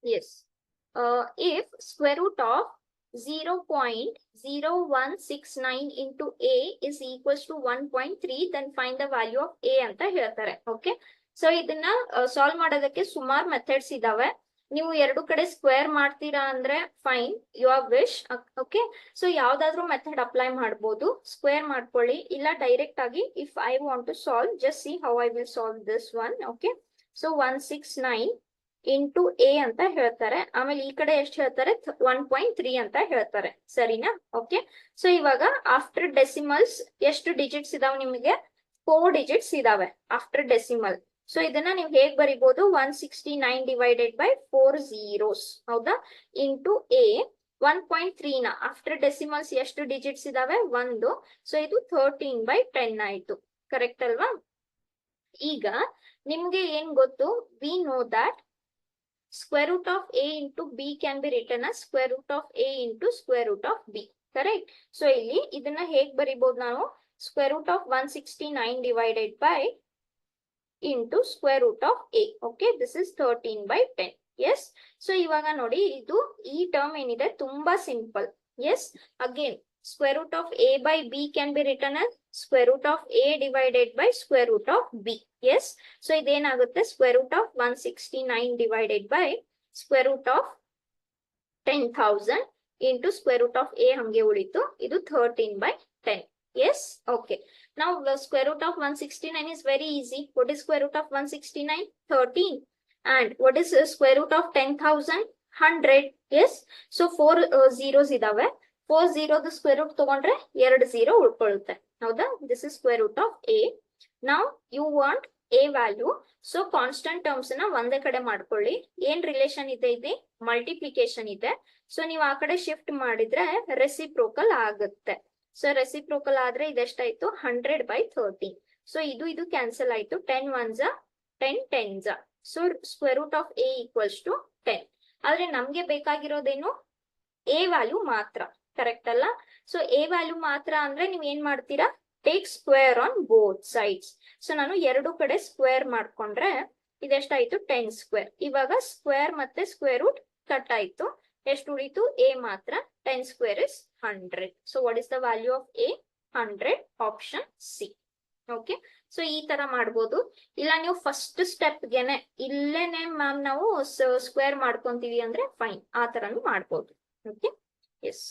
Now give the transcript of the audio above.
Yes. If square root of 0.0169 into a is equals to 1.3, then find the value of a ಅಂತ ಹೇಳ್ತಾರೆ. Okay, so ಇದನ್ನ solve ಮಾಡೋದಕ್ಕೆ ಸುಮಾರು methods ಇದಾವೆ. ನೀವು ಎರಡು ಕಡೆ ಸ್ಕ್ವೇರ್ ಮಾಡ್ತೀರಾ ಅಂದ್ರೆ fine, your wish. Okay, so ಯಾವ್ದಾದ್ರು ಮೆಥಡ್ ಅಪ್ಲೈ ಮಾಡ್ಬೋದು. ಸ್ಕ್ವೇರ್ ಮಾಡ್ಕೊಳ್ಳಿ, ಇಲ್ಲ ಡೈರೆಕ್ಟ್ ಆಗಿ if I want to solve, just see how I will solve this one. Okay, so 169 into A ಅಂತ ಹೇಳ್ತಾರೆ. ಆಮೇಲೆ ಈ ಕಡೆ ಎಷ್ಟು ಹೇಳ್ತಾರೆ, 1.3 ಅಂತ ಹೇಳ್ತಾರೆ. ಸರಿನಾ? ಓಕೆ, ಸೊ ಇವಾಗ ಆಫ್ಟರ್ ಡೆಸಿಮಲ್ಸ್ ಎಷ್ಟು ಡಿಜಿಟ್ಸ್ ಇದಾವೆ ನಿಮಗೆ? 4 ಡಿಜಿಟ್ಸ್ ಇದಾವೆ ಆಫ್ಟರ್ ಡೆಸಿಮಲ್. ಸೊ ಇದನ್ನ ನೀವು ಹೇಗ್ ಬರಿಬಹುದು? 169 ಡಿವೈಡೆಡ್ ಬೈ 4 zeros, ಹೌದಾ, ಇಂಟು ಎ 1.3 ನ ಆಫ್ಟರ್ ಡೆಸಿಮಲ್ಸ್ ಎಷ್ಟು ಡಿಜಿಟ್ಸ್ ಇದಾವೆ? 1. ಸೊ ಇದು 13/10 ಆಯ್ತು. ಕರೆಕ್ಟ್ ಅಲ್ವಾ? ಈಗ ನಿಮ್ಗೆ ಏನ್ ಗೊತ್ತು? We know that square root of a into b can be written as square root of a into square root of b. Correct? So ಇಲ್ಲಿ ಇದನ್ನ ಹೇಗ್ ಬರಿಬಹುದು ನಾವು? Square root of 169 divided by into square root of a. Okay, this is 13/10. Yes. So ಇವಾಗ ನೋಡಿ, ಇದು ಈ term ಏನಿದೆ ತುಂಬಾ simple. Yes. Again, square root of a by b can be written as square root of a divided by square root of b. Yes. So ಇದೇನಾಗುತ್ತೆ? square root of 169 divided by square root of 10,000 into square root of a ಹಂಗೆ ಉಳಿತು. ಇದು 13/10. Yes. Okay. Now the square root of 169 is very easy. What is square root of 169? 13. And what is square root of 10,000? 100. Yes. So 4 zeros ಇದಾವೆ. 4 0 square root ತಗೊಂಡ್ರೆ 2 0 ಉಳ್ಕೊಳ್ಳುತ್ತೆ. ಹೌದಾ? This is square root of A. ನಾವ್ you want A value. So constant terms ನ ಒಂದೇ ಕಡೆ ಮಾಡ್ಕೊಳ್ಳಿ. ಏನ್ ರಿಲೇಷನ್ ಇದೆ? ಇದೆ ಮಲ್ಟಿಪ್ಲಿಕೇಶನ್ ಇದೆ. ಸೊ ನೀವು ಆ ಕಡೆ ಶಿಫ್ಟ್ ಮಾಡಿದ್ರೆ ರೆಸಿಪ್ರೋಕಲ್ ಆಗುತ್ತೆ. ಸೊ ರೆಸಿಪ್ರೋಕಲ್ ಆದ್ರೆ ಇದೆಷ್ಟಾಯ್ತು? 100/13. ಸೊ ಇದು ಕ್ಯಾನ್ಸಲ್ ಆಯ್ತು. 10 1s 10 10s. So square root of A equals to 10. ಆದ್ರೆ ನಮ್ಗೆ ಬೇಕಾಗಿರೋದೇನು? ಎ ವ್ಯಾಲ್ಯೂ ಮಾತ್ರ. ಕರೆಕ್ಟ್ ಅಲ್ಲ? ಸೊ ಎ ವ್ಯಾಲ್ಯೂ ಮಾತ್ರ ಅಂದ್ರೆ ನೀವ್ ಏನ್ ಮಾಡ್ತೀರಾ? Take square on both sides. So ನಾನು ಎರಡು ಕಡೆ ಸ್ಕ್ವೇರ್ ಮಾಡ್ಕೊಂಡ್ರೆ ಇದೆಷ್ಟಾಯ್ತು? 10 ಸ್ಕ್ವೇರ್. ಇವಾಗ ಸ್ಕ್ವೇರ್ ಮತ್ತೆ ಸ್ಕ್ವೇರ್ ರೂಟ್ ಕಟ್ ಆಯ್ತು. ಎಷ್ಟು ಉಳಿತು? ಎ ಮಾತ್ರ. 10 square is 100. So what is the value of A? 100. Option C. Okay, so ಈ ತರ ಮಾಡ್ಬೋದು. ಇಲ್ಲ ನೀವು ಫಸ್ಟ್ ಸ್ಟೆಪ್ಗೆನೆ ಇಲ್ಲೇನೆ ಮ್ಯಾಮ್ ನಾವು ಸ್ಕ್ವೇರ್ ಮಾಡ್ಕೊಂತೀವಿ ಅಂದ್ರೆ ಫೈನ್, ಆ ತರನು ಮಾಡ್ಬೋದು. Okay, S.